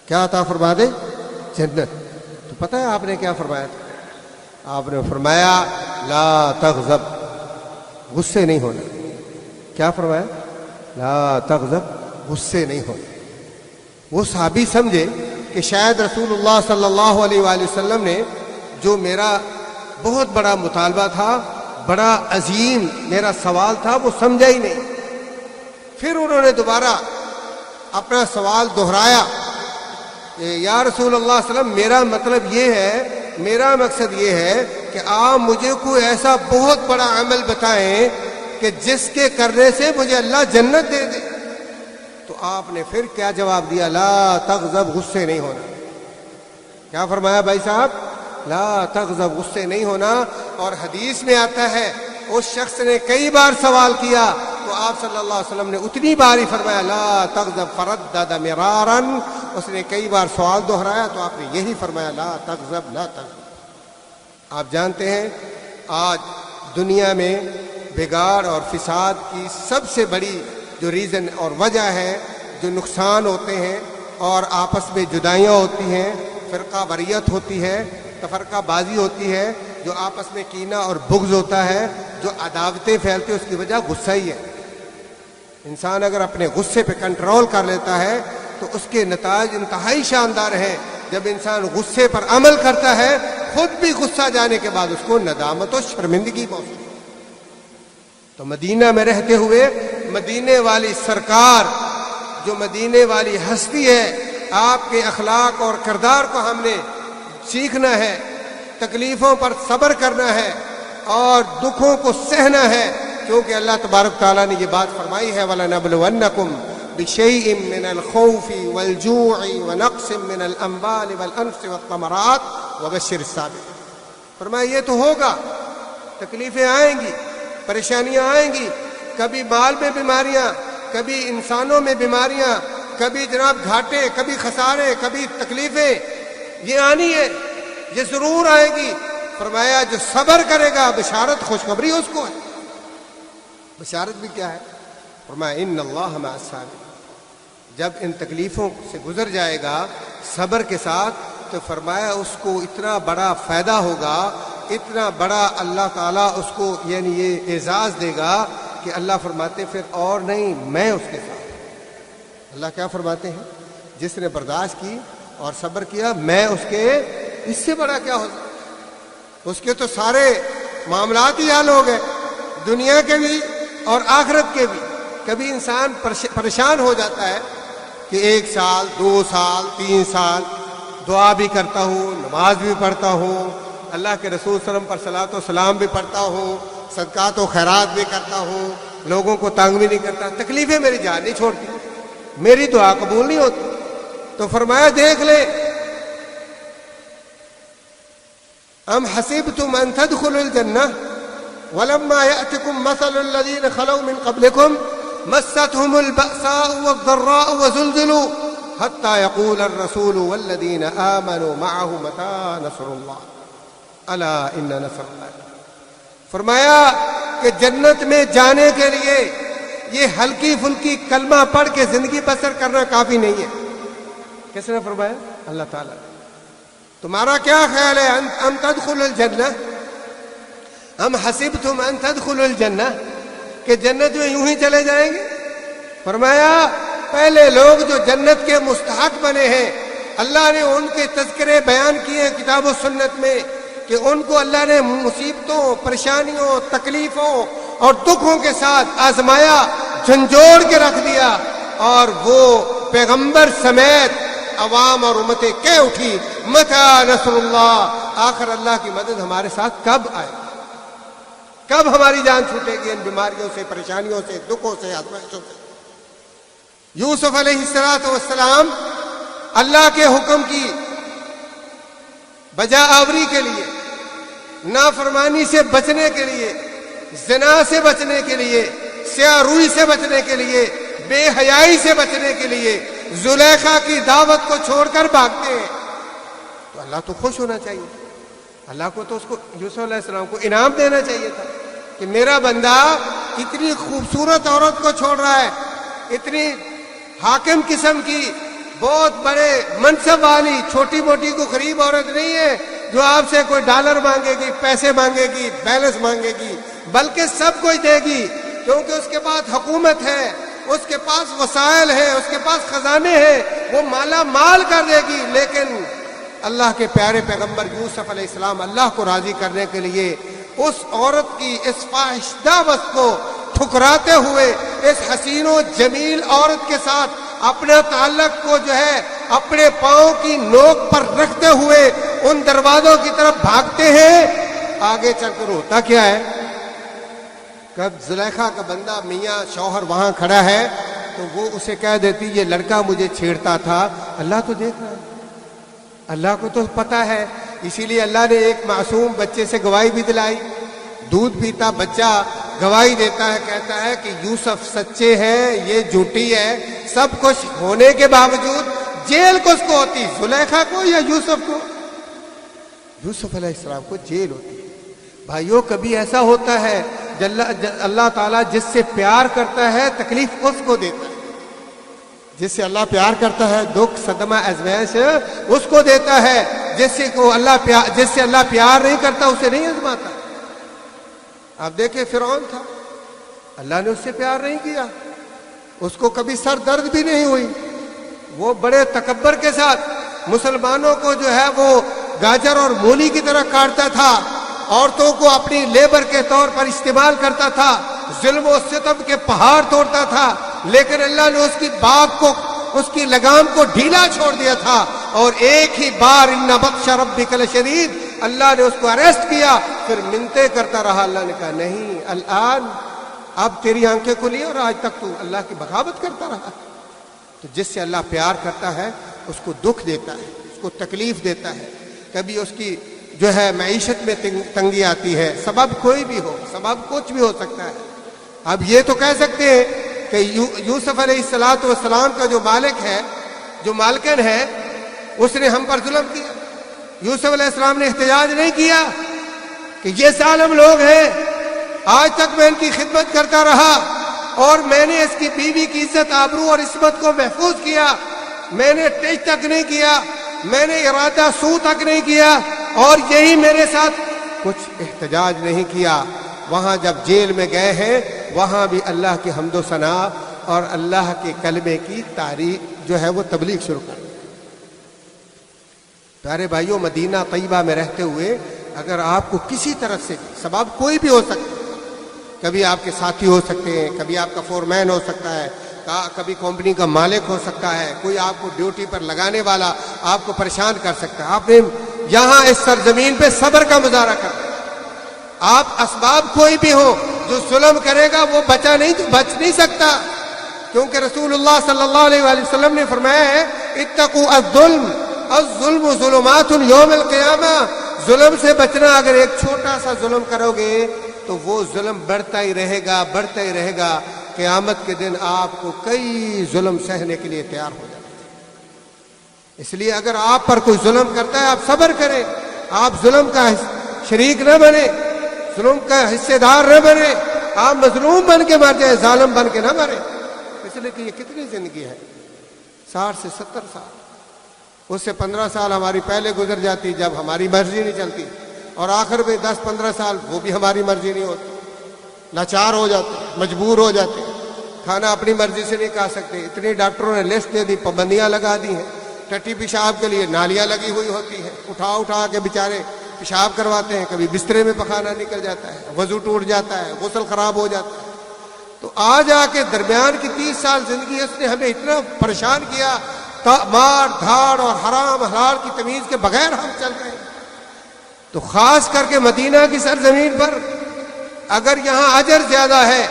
کیا عطا فرما دے؟ جنت. تو پتہ ہے آپ نے کیا فرمایا تھا؟ آپ نے فرمایا لا تغضب، غصے نہیں ہونا. کیا فرمایا؟ لا تغضب، غصے نہیں ہونا. وہ صحابی سمجھے کہ شاید رسول اللہ صلی اللہ علیہ وآلہ وسلم نے جو میرا بہت بڑا مطالبہ تھا، بڑا عظیم میرا سوال تھا، وہ سمجھا ہی نہیں. پھر انہوں نے دوبارہ اپنا سوال دہرایا کہ یا رسول اللہ صلی اللہ علیہ وسلم میرا مطلب یہ ہے، میرا مقصد یہ ہے کہ آپ مجھے کوئی ایسا بہت بڑا عمل بتائیں کہ جس کے کرنے سے مجھے اللہ جنت دے دے. تو آپ نے پھر کیا جواب دیا؟ لا تغضب، غصے نہیں ہونا. کیا فرمایا بھائی صاحب؟ لا تغضب، غصے نہیں ہونا. اور حدیث میں آتا ہے اس شخص نے کئی بار سوال کیا تو آپ صلی اللہ علیہ وسلم نے اتنی بار ہی فرمایا لا تغضب، فردد مرارا. اس نے کئی بار سوال دہرایا تو آپ نے یہی فرمایا لا تغضب لا تغضب. آپ جانتے ہیں آج دنیا میں بگاڑ اور فساد کی سب سے بڑی جو ریزن اور وجہ ہے، جو نقصان ہوتے ہیں اور آپس میں جدائیاں ہوتی ہیں، فرقہ واریت ہوتی ہے، تفرقہ بازی ہوتی ہے، جو آپس میں کینہ اور بغض ہوتا ہے، جو عداوتیں پھیلتی ہیں، اس کی وجہ غصہ ہی ہے. انسان اگر اپنے غصے پہ کنٹرول کر لیتا ہے تو اس کے نتائج انتہائی شاندار ہیں. جب انسان غصے پر عمل کرتا ہے، خود بھی غصہ جانے کے بعد اس کو ندامت و شرمندگی پہنچتی. تو مدینہ میں رہتے ہوئے مدینے والی سرکار، جو مدینے والی ہستی ہے، آپ کے اخلاق اور کردار کو ہم نے سیکھنا ہے، تکلیفوں پر صبر کرنا ہے اور دکھوں کو سہنا ہے، کیونکہ اللہ تبارک تعالیٰ نے یہ بات فرمائی ہے وَلَنَبْلُوَنَّكُمْ بِشَيْءٍ مِّنَ الْخَوْفِ وَالْجُوعِ وَنَقْصٍ مِّنَ الْأَمْوَالِ وَالْأَنفُسِ وَالثَّمَرَاتِ وَبَشِّرِ الصَّابِرِينَ۔ فرمایا یہ تو ہوگا، تکلیفیں آئیں گی، پریشانیاں آئیں گی، کبھی مال میں بیماریاں، کبھی انسانوں میں بیماریاں، کبھی جناب گھاٹے، کبھی خسارے، کبھی تکلیفیں، یہ آنی ہے، یہ ضرور آئے گی۔ فرمایا جو صبر کرے گا بشارت خوشخبری اس کو ہے۔ بشارت بھی کیا ہے؟ فرمایا ان اللہ مع الصابرین، جب ان تکلیفوں سے گزر جائے گا صبر کے ساتھ تو فرمایا اس کو اتنا بڑا فائدہ ہوگا، اتنا بڑا اللہ تعالیٰ اس کو یعنی یہ اعزاز دے گا کہ اللہ فرماتے پھر اور نہیں، میں اس کے ساتھ۔ اللہ کیا فرماتے ہیں؟ جس نے برداشت کی اور صبر کیا میں اس کے، اس سے بڑا کیا ہوگا؟ اس کے تو سارے معاملات ہی حل ہو گئے، دنیا کے بھی اور آخرت کے بھی۔ کبھی انسان پریشان ہو جاتا ہے کہ 1 سال 2 سال 3 سال دعا بھی کرتا ہوں، نماز بھی پڑھتا ہوں، اللہ کے رسول صلی اللہ علیہ وسلم پر صلاۃ و سلام بھی پڑھتا ہوں، صدقات و خیرات بھی کرتا ہوں، لوگوں کو تنگ بھی نہیں کرتا، تکلیفیں میری جان نہیں چھوڑتی، میری دعا قبول نہیں ہوتی۔ تو فرمایا دیکھ لے، ام حسبتم ان تدخلوا الجنہ ولما يأتكم مثل الذين خلوا من قبلكم مستهم البأساء والضراء وزلزلوا حتى يقول الرسول والذين آمنوا معه متى نصر الله الا ان نصر الله۔ فرمایا کہ جنت میں جانے کے لیے یہ ہلکی پھلکی کلمہ پڑھ کے زندگی بسر کرنا کافی نہیں ہے۔ کس نے فرمایا؟ اللہ تعالیٰ۔ تمہارا کیا خیال ہے؟ ام تدخلوا الجنہ، ام حسبتم ان تدخلوا الجنہ، کہ جنت میں یوں ہی چلے جائیں گے؟ فرمایا پہلے لوگ جو جنت کے مستحق بنے ہیں اللہ نے ان کے تذکرے بیان کیے کتاب و سنت میں کہ ان کو اللہ نے مصیبتوں، پریشانیوں، تکلیفوں اور دکھوں کے ساتھ آزمایا، جھنجھوڑ کے رکھ دیا، اور وہ پیغمبر سمیت عوام اور امتیں کہہ اٹھی متی نصر اللہ، آخر اللہ کی مدد ہمارے ساتھ کب آئے، کب ہماری جان چھوٹے گی ان بیماریوں سے، پریشانیوں سے، دکھوں سے، آزمائشوں سے۔ یوسف علیہ السلام اللہ کے حکم کی بجا آوری کے لیے، نافرمانی سے بچنے کے لیے، زنا سے بچنے کے لیے، سیاہ روئی سے بچنے کے لیے، بے حیائی سے بچنے کے لیے زلیخا کی دعوت کو چھوڑ کر بھاگتے ہیں۔ تو اللہ تو خوش ہونا چاہیے، اللہ کو تو اس کو یوسف علیہ السلام کو انعام دینا چاہیے تھا کہ میرا بندہ اتنی خوبصورت عورت کو چھوڑ رہا ہے، اتنی حاکم قسم کی بہت بڑے منصب والی چھوٹی موٹی کو غریب عورت نہیں ہے جو آپ سے کوئی ڈالر مانگے گی، پیسے مانگے گی، بیلنس مانگے گی، بلکہ سب کچھ دے گی، کیونکہ اس کے پاس حکومت ہے، اس کے پاس وسائل ہیں، اس کے پاس خزانے ہیں، وہ مالا مال کر دے گی۔ لیکن اللہ کے پیارے پیغمبر یوسف علیہ السلام اللہ کو راضی کرنے کے لیے اس عورت کی اس فاحش دعوت کو ٹھکراتے ہوئے اس حسین و جمیل عورت کے ساتھ اپنا تعلق کو جو ہے اپنے پاؤں کی نوک پر رکھتے ہوئے ان دروازوں کی طرف بھاگتے ہیں۔ آگے چل کر ہوتا کیا ہے؟ کب زلیخا کا بندہ میاں شوہر وہاں کھڑا ہے تو وہ اسے کہہ دیتی یہ لڑکا مجھے چھیڑتا تھا، اللہ تو دیکھ رہا ہے، اللہ کو تو پتہ ہے، اسی لیے اللہ نے ایک معصوم بچے سے گواہی بھی دلائی۔ دودھ پیتا بچہ گواہی دیتا ہے، کہتا ہے کہ یوسف سچے ہیں، یہ جھوٹی ہے، سب کچھ ہونے کے باوجود جیل کس کو ہوتی، زلیخا کو یا یوسف کو؟ یوسف علیہ السلام کو جیل ہوتی ہے۔ بھائیوں کبھی ایسا ہوتا ہے اللہ تعالیٰ جس سے پیار کرتا ہے تکلیف اس کو دیتا ہے، جس سے اللہ پیار کرتا ہے دکھ صدمہ آزمائش اس کو دیتا ہے، جس سے اللہ پیار نہیں کرتا اسے نہیں آزماتا۔ آپ دیکھیں فرعون تھا، اللہ نے اس سے پیار نہیں کیا، اس کو کبھی سر درد بھی نہیں ہوئی، وہ بڑے تکبر کے ساتھ مسلمانوں کو جو ہے وہ گاجر اور مولی کی طرح کاٹتا تھا، عورتوں کو اپنی لیبر کے طور پر استعمال کرتا تھا، ظلم و ستم کے پہاڑ توڑتا تھا، لیکن اللہ نے اس کی باغ کو، اس کی لگام کو ڈھیلا چھوڑ دیا تھا، اور ایک ہی بار ان بطش ربک لشدید، اللہ نے اس کو اریسٹ کیا، پھر منتیں کرتا رہا۔ اللہ نے کہا نہیں، الآن اب تیری آنکھیں کھلی، اور آج تک تو اللہ کی بغاوت کرتا رہا۔ تو جس سے اللہ پیار کرتا ہے اس کو دکھ دیتا ہے، اس کو تکلیف دیتا ہے، کبھی اس کی جو ہے معیشت میں تنگی آتی ہے، سبب کوئی بھی ہو، سبب کچھ بھی ہو سکتا ہے۔ اب یہ تو کہہ سکتے ہیں کہ یوسف علیہ السلام کا جو مالک ہے، جو مالکن ہے، اس نے ہم پر ظلم کیا۔ یوسف علیہ السلام نے احتجاج نہیں کیا کہ یہ ظالم لوگ ہیں، آج تک میں ان کی خدمت کرتا رہا، اور میں نے اس کی بیوی کی عزت، آبرو اور عصمت کو محفوظ کیا، میں نے ٹچ تک نہیں کیا، میں نے ارادہ سو تک نہیں کیا، اور یہی میرے ساتھ کچھ احتجاج نہیں کیا۔ وہاں جب جیل میں گئے ہیں، وہاں بھی اللہ کی حمد و ثنا اور اللہ کے کلمے کی تعریف جو ہے وہ تبلیغ شروع کر۔ پیارے بھائیوں، مدینہ طیبہ میں رہتے ہوئے اگر آپ کو کسی طرف سے سبب کوئی بھی ہو سکتا ہے، کبھی آپ کے ساتھی ہو سکتے ہیں، کبھی آپ کا فورمین ہو سکتا ہے، کبھی کمپنی کا مالک ہو سکتا ہے، کوئی آپ کو ڈیوٹی پر لگانے والا آپ کو پریشان کر سکتا ہے، آپ نے یہاں اس سرزمین پہ صبر کا مظاہرہ کرتے ہیں۔ آپ اسباب کوئی بھی ہو، جو ظلم کرے گا وہ بچ نہیں سکتا، کیونکہ رسول اللہ صلی اللہ علیہ وآلہ وسلم نے فرمایا ہے اتقوا الظلم، الظلم ظلمات یوم القیامہ، ظلم سے بچنا۔ اگر ایک چھوٹا سا ظلم کرو گے تو وہ ظلم بڑھتا ہی رہے گا، بڑھتا ہی رہے گا، قیامت کے دن آپ کو کئی ظلم سہنے کے لیے تیار ہو جائے۔ اس لیے اگر آپ پر کوئی ظلم کرتا ہے، آپ صبر کریں، آپ ظلم کا شریک نہ بنے، ظلم کا حصے دار نہ بنے، آپ مظلوم بن کے مر جائیں، ظالم بن کے نہ مریں۔ اس لیے کہ یہ کتنی زندگی ہے، 60 سے 70 سال، اس سے 15 سال ہماری پہلے گزر جاتی جب ہماری مرضی نہیں چلتی، اور آخر میں 10-15 سال وہ بھی ہماری مرضی نہیں ہوتی، لاچار ہو جاتے، مجبور ہو جاتے، کھانا اپنی مرضی سے نہیں کھا سکتے۔ اتنی ڈاکٹروں نے لسٹ دے دی، پابندیاں لگا دی ہیں، ٹٹی پیشاب کے لیے نالیاں لگی ہوئی ہوتی ہیں، اٹھا کے بیچارے پیشاب کرواتے ہیں، کبھی بسترے میں پخانہ نکل جاتا ہے، وضو ٹوٹ جاتا ہے، غسل خراب ہو جاتا ہے۔ تو آج آ کے درمیان کی 30 سال زندگی اس نے ہمیں اتنا پریشان کیا، مار دھاڑ اور حرام حلال کی تمیز کے بغیر ہم چل رہے ہیں۔ تو خاص کر کے مدینہ کی سرزمین پر اگر یہاں اجر زیادہ ہے،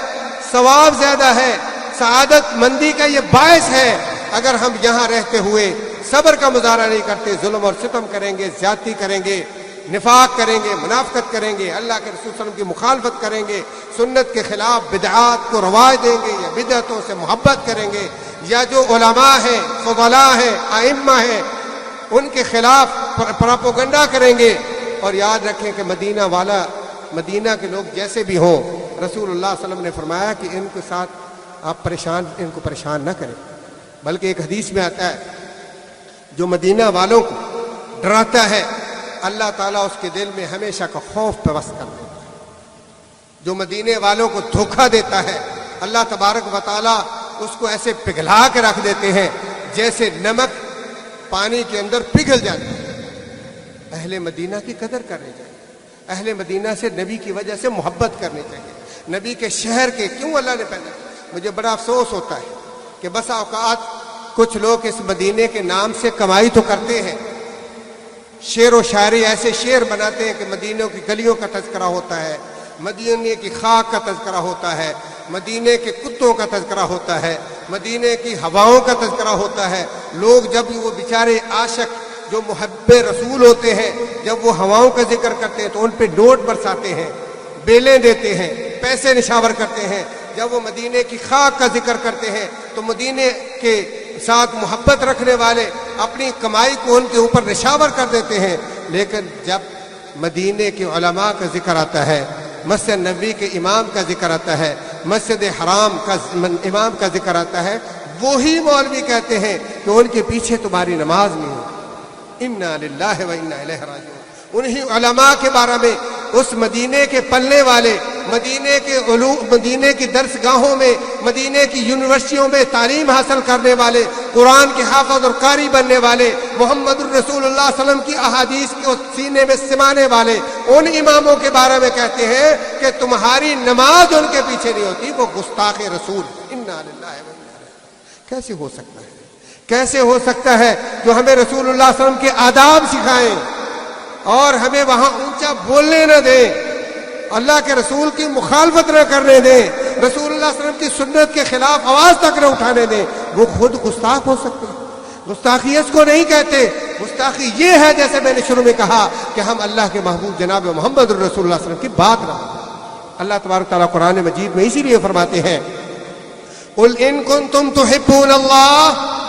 ثواب زیادہ ہے، سعادت مندی کا یہ باعث ہے اگر ہم یہاں رہتے ہوئے صبر کا مظاہرہ نہیں کرتے، ظلم اور ستم کریں گے، زیادتی کریں گے، نفاق کریں گے، منافقت کریں گے، اللہ کے رسول صلی اللہ علیہ وسلم کی مخالفت کریں گے، سنت کے خلاف بدعات کو رواج دیں گے، یا بدعتوں سے محبت کریں گے، یا جو علماء ہیں، فضلاء ہیں، ائمہ ہیں، ان کے خلاف پراپوگنڈا کریں گے۔ اور یاد رکھیں کہ مدینہ کے لوگ جیسے بھی ہوں، رسول اللہ صلی اللہ علیہ وسلم نے فرمایا کہ ان کے ساتھ آپ ان کو پریشان نہ کریں، بلکہ ایک حدیث میں آتا ہے جو مدینہ والوں کو ڈراتا ہے، اللہ تعالیٰ اس کے دل میں ہمیشہ کا خوف پیوست کر دیتا ہے۔ جو مدینے والوں کو دھوکہ دیتا ہے، اللہ تبارک و تعالیٰ اس کو ایسے پگھلا کے رکھ دیتے ہیں جیسے نمک پانی کے اندر پگھل جاتا ہے۔ اہل مدینہ کی قدر کرنی چاہیے، اہل مدینہ سے نبی کی وجہ سے محبت کرنی چاہیے، نبی کے شہر کے کیوں اللہ نے پیدا کیا۔ مجھے بڑا افسوس ہوتا ہے کہ بسا اوقات کچھ لوگ اس مدینے کے نام سے کمائی تو کرتے ہیں، شعر و شاعری ایسے شعر بناتے ہیں کہ مدینوں کی گلیوں کا تذکرہ ہوتا ہے، مدینے کی خاک کا تذکرہ ہوتا ہے، مدینے کے کتوں کا تذکرہ ہوتا ہے، مدینے کی ہواؤں کا تذکرہ ہوتا ہے۔ لوگ جب وہ بیچارے عاشق جو محب رسول ہوتے ہیں، جب وہ ہواؤں کا ذکر کرتے ہیں تو ان پہ نوٹ برساتے ہیں، بیلیں دیتے ہیں، پیسے نشاور کرتے ہیں۔ جب وہ مدینے کی خاک کا ذکر کرتے ہیں تو مدینے کے ساتھ محبت رکھنے والے اپنی کمائی کو ان کے اوپر نشاور کر دیتے ہیں۔ لیکن جب مدینے کے علماء کا ذکر آتا ہے، مسجد نبوی کے امام کا ذکر آتا ہے، مسجد حرام کا امام کا ذکر آتا ہے، وہی مولوی کہتے ہیں کہ ان کے پیچھے تمہاری نماز نہیں ہوتی۔ انا للہ و انا الیہ راجعون۔ انہی علماء کے بارے میں، اس مدینے کے پلنے والے مدینے کی درس گاہوں میں، مدینے کی یونیورسٹیوں میں تعلیم حاصل کرنے والے، قرآن کے حافظ اور قاری بننے والے، محمد الرسول اللہ صلی اللہ علیہ وسلم کی احادیث کو سینے میں سمانے والے، ان اماموں کے بارے میں کہتے ہیں کہ تمہاری نماز ان کے پیچھے نہیں ہوتی، وہ گستاخ رسول۔ انا للہ و انا الیہ راجعون۔ کیسے ہو سکتا ہے؟ کیسے ہو سکتا ہے جو ہمیں رسول اللہ صلی اللہ علیہ وسلم کے آداب سکھائیں اور ہمیں وہاں اونچا بولنے نہ دیں، اللہ کے رسول کی مخالفت نہ کرنے دیں، رسول اللہ صلی اللہ علیہ وسلم کی سنت کے خلاف آواز تک نہ اٹھانے دیں، وہ خود گستاخ ہو سکتے ہیں؟ گستاخی اس کو نہیں کہتے، گستاخی یہ ہے جیسے میں نے شروع میں کہا کہ ہم اللہ کے محبوب جناب محمد الرسول اللہ صلی اللہ علیہ وسلم کی بات نہ کریں۔ اللہ تبارک تعالیٰ قرآن مجید میں اسی لیے فرماتے ہیں قُلْ إِن كُنتُمْ تُحِبُّونَ اللَّهَ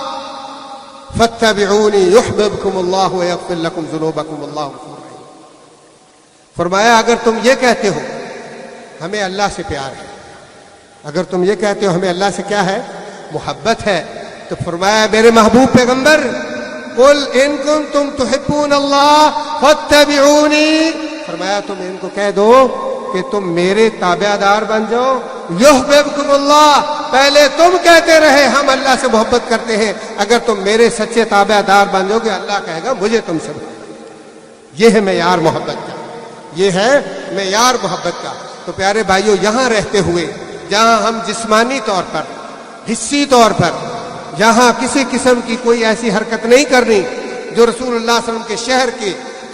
فَاتَّبِعُونِي يُحْبِبْكُمُ اللَّهُ وَيَغْفِرْ لَكُمْ ذُنُوبَكُمْ وَاللَّهُ غَفُورٌ رَحِيمٌ۔ فرمایا اگر تم یہ کہتے ہو ہمیں اللہ سے پیار ہے، اگر تم یہ کہتے ہو ہمیں اللہ سے کیا ہے؟ محبت ہے، تو فرمایا میرے محبوب پیغمبر قُلْ إِن كُنتُمْ تُحِبُّونَ اللَّهَ فَاتَّبِعُونِي، فرمایا تم ان کو کہہ دو کہ تم میرے تابع دار بن جاؤ، یحببکم اللہ، پہلے تم کہتے رہے ہم اللہ سے محبت کرتے ہیں، اگر تم میرے سچے تابع دار بن جاؤ گے اللہ کہے گا مجھے تم سے محبت۔ یہ ہے معیار محبت کا، یہ ہے معیار محبت کا۔ تو پیارے بھائیوں، یہاں رہتے ہوئے جہاں ہم جسمانی طور پر، حصی طور پر، جہاں کسی قسم کی کوئی ایسی حرکت نہیں کرنی جو رسول اللہ صلی اللہ علیہ وسلم کے شہر کے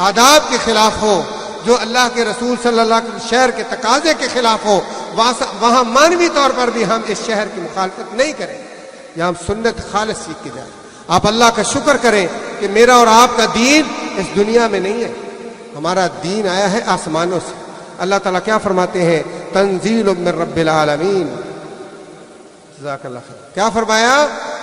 آداب کے خلاف ہو، جو اللہ کے رسول صلی اللہ علیہ وسلم شہر کے تقاضے کے خلاف ہو، وہاں مانوی طور پر بھی ہم اس شہر کی مخالفت نہیں کریں، یہاں ہم سنت خالص سیکھ کے جائیں۔ آپ اللہ کا شکر کریں کہ میرا اور آپ کا دین اس دنیا میں نہیں ہے، ہمارا دین آیا ہے آسمانوں سے۔ اللہ تعالیٰ کیا فرماتے ہیں؟ تنزیل من رب العالمین، جزاک اللہ خیر۔ کیا فرمایا؟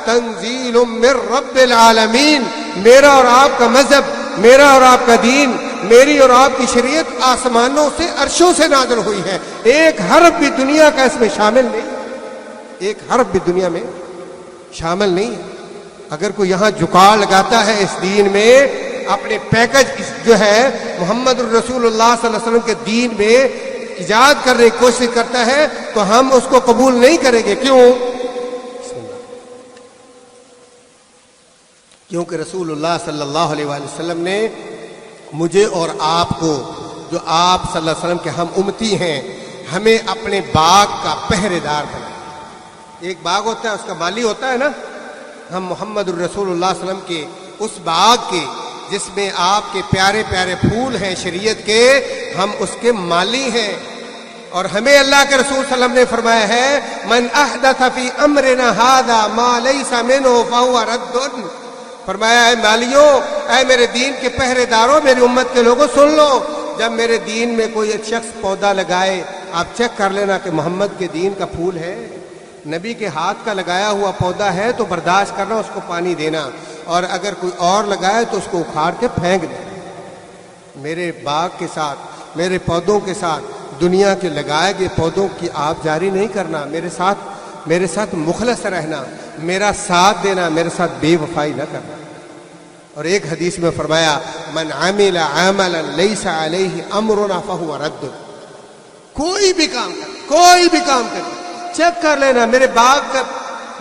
تنزیل من رب العالمین، میرا اور آپ کا مذہب، میرا اور آپ کا دین، میری اور آپ کی شریعت آسمانوں سے، عرشوں سے نازل ہوئی ہے، ایک حرف بھی دنیا کا اس میں شامل نہیں، ایک حرف بھی دنیا میں شامل نہیں ہے۔ اگر کوئی یہاں جکاڑ لگاتا ہے اس دین میں، اپنے پیکج جو ہے محمد الرسول اللہ صلی اللہ علیہ وسلم کے دین میں ایجاد کرنے کی کوشش کرتا ہے، تو ہم اس کو قبول نہیں کریں گے۔ کیوں؟ کیونکہ رسول اللہ صلی اللہ علیہ وآلہ وسلم نے مجھے اور آپ کو، جو آپ صلی اللہ علیہ وسلم کے ہم امتی ہیں، ہمیں اپنے باغ کا پہرے دار بنا۔ ایک باغ ہوتا ہے، اس کا مالی ہوتا ہے نا، ہم محمد الرسول اللہ صلی اللہ علیہ وسلم کے اس باغ کے جس میں آپ کے پیارے پیارے پھول ہیں شریعت کے، ہم اس کے مالی ہیں۔ اور ہمیں اللہ کے رسول صلی اللہ علیہ وسلم نے فرمایا ہے من احدث فی امرنا ھذا ما لیس منہ فہو رد، فرمایا اے مالیوں، اے میرے دین کے پہرے داروں، میری امت کے لوگوں سن لو، جب میرے دین میں کوئی ایک شخص پودا لگائے، آپ چیک کر لینا کہ محمد کے دین کا پھول ہے، نبی کے ہاتھ کا لگایا ہوا پودا ہے تو برداشت کرنا، اس کو پانی دینا، اور اگر کوئی اور لگائے تو اس کو اکھاڑ کے پھینک دینا۔ میرے باغ کے ساتھ، میرے پودوں کے ساتھ، دنیا کے لگائے گئے پودوں کی آپ جاری نہیں کرنا، میرے ساتھ مخلص رہنا، میرا ساتھ دینا، میرے ساتھ بے وفائی نہ کرنا۔ اور ایک حدیث میں فرمایا من عمل عملا لیس علیہ امرنا فہو رد، کوئی بھی کام کر چیک کر لینا، میرے باغ کا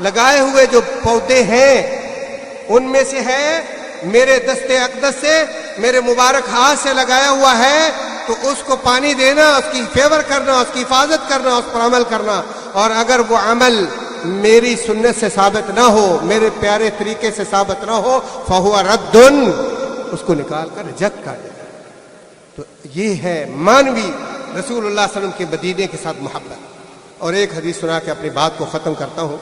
لگائے ہوئے جو پودے ہیں ان میں سے ہے میرے دست اقدس سے، میرے مبارک ہاتھ سے لگایا ہوا ہے، تو اس کو پانی دینا، اس کی فیور کرنا، اس کی حفاظت کرنا، اس پر عمل کرنا۔ اور اگر وہ عمل میری سنت سے ثابت نہ ہو، میرے پیارے طریقے سے ثابت نہ ہو، فہو رد، اس کو نکال کر ریجیکٹ کر دینا۔ تو یہ ہے مانوی رسول اللہ صلی اللہ علیہ وسلم کے مدینے کے ساتھ محبت۔ اور ایک حدیث سنا کے اپنی بات کو ختم کرتا ہوں۔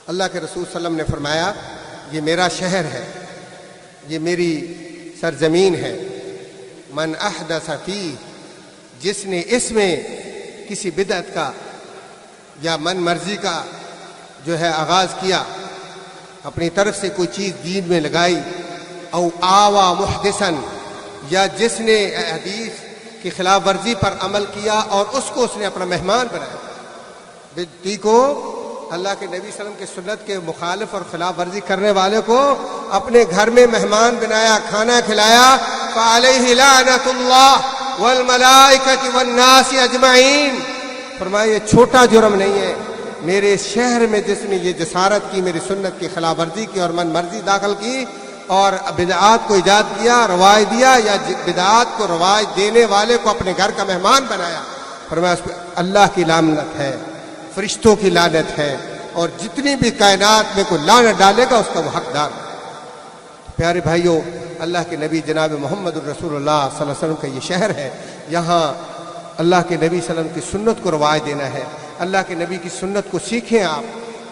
اللہ کے رسول صلی اللہ علیہ وسلم نے فرمایا یہ میرا شہر ہے، یہ میری سرزمین ہے، من احدث فیہ، جس نے اس میں کسی بدعت کا یا من مرضی کا جو ہے آغاز کیا، اپنی طرف سے کوئی چیز دین میں لگائی، او آوا محدثن، یا جس نے حدیث کی خلاف ورزی پر عمل کیا اور اس کو اس نے اپنا مہمان بنایا، بدعتی کو، اللہ کے نبی صلی اللہ علیہ وسلم کے سنت کے مخالف اور خلاف ورزی کرنے والے کو اپنے گھر میں مہمان بنایا، کھانا کھلایا، فعلیہ لعنت اللہ، والملائکۃ والناس اجمعین. فرمایا یہ چھوٹا جرم نہیں ہے. میرے شہر میں جس نے یہ جسارت کی، میری سنت کی خلاف ورزی کی اور من مرضی داخل کی اور بدعات کو ایجاد کیا، رواج دیا، یا بدعات کو رواج دینے والے کو اپنے گھر کا مہمان بنایا، فرمایا اس پہ اللہ کی لعنت ہے، فرشتوں کی لعنت ہے، اور جتنی بھی کائنات میں کوئی لعنت ڈالے گا اس کا وہ حقدار. پیارے بھائیوں، اللہ کے نبی جناب محمد الرسول اللہ صلی اللہ علیہ وسلم کا یہ شہر ہے. یہاں اللہ کے نبی صلی اللہ علیہ وسلم کی سنت کو رواج دینا ہے. اللہ کے نبی کی سنت کو سیکھیں.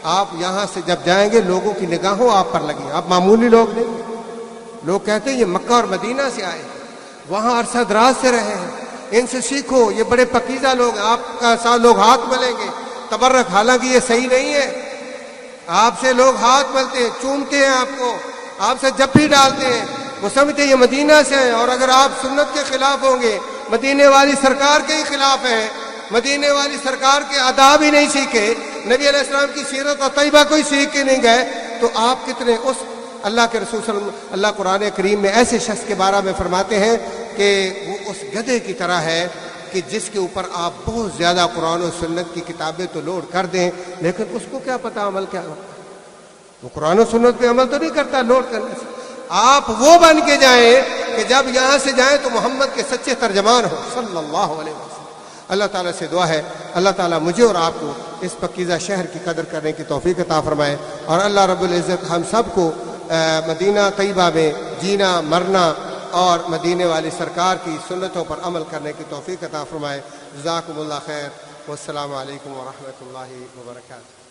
آپ یہاں سے جب جائیں گے لوگوں کی نگاہوں آپ پر لگیں. آپ معمولی لوگ نہیں. لوگ کہتے ہیں یہ مکہ اور مدینہ سے آئے ہیں، وہاں عرصہ دراز سے رہے ہیں، ان سے سیکھو، یہ بڑے پاکیزہ لوگ ہیں. آپ کا ساتھ لوگ ہاتھ ملیں گے تبرک، حالانکہ یہ صحیح نہیں ہے. آپ سے لوگ ہاتھ ملتے ہیں، چومتے ہیں آپ کو، آپ سے جپھی ڈالتے ہیں. وہ سمجھتے ہیں یہ مدینہ سے ہیں. اور اگر آپ سنت کے خلاف ہوں گے، مدینے والی سرکار کے ہی خلاف ہیں، مدینے والی سرکار کے آداب ہی نہیں سیکھے، نبی علیہ السلام کی سیرت اور طیبہ کو ہی سیکھ کے نہیں گئے، تو آپ کتنے اس اللہ کے رسول صلی اللہ علیہ وسلم اللہ قرآن کریم میں ایسے شخص کے بارے میں فرماتے ہیں کہ وہ اس گدھے کی طرح ہے کہ جس کے اوپر آپ بہت زیادہ قرآن و سنت کی کتابیں تو لوڈ کر دیں، لیکن اس کو کیا پتہ عمل کیا ہوتا ہے. وہ قرآن و سنت پہ عمل تو نہیں کرتا لوڈ کرنے سے. آپ وہ بن کے جائیں کہ جب یہاں سے جائیں تو محمد کے سچے ترجمان ہو صلی اللہ علیہ وسلم. اللہ تعالیٰ سے دعا ہے اللہ تعالیٰ مجھے اور آپ کو اس پاکیزہ شہر کی قدر کرنے کی توفیق عطا فرمائے، اور اللہ رب العزت ہم سب کو مدینہ طیبہ میں جینا مرنا اور مدینے والی سرکار کی سنتوں پر عمل کرنے کی توفیق عطا فرمائے. جزاکم اللہ خیر، والسلام علیکم ورحمۃ اللہ وبرکاتہ.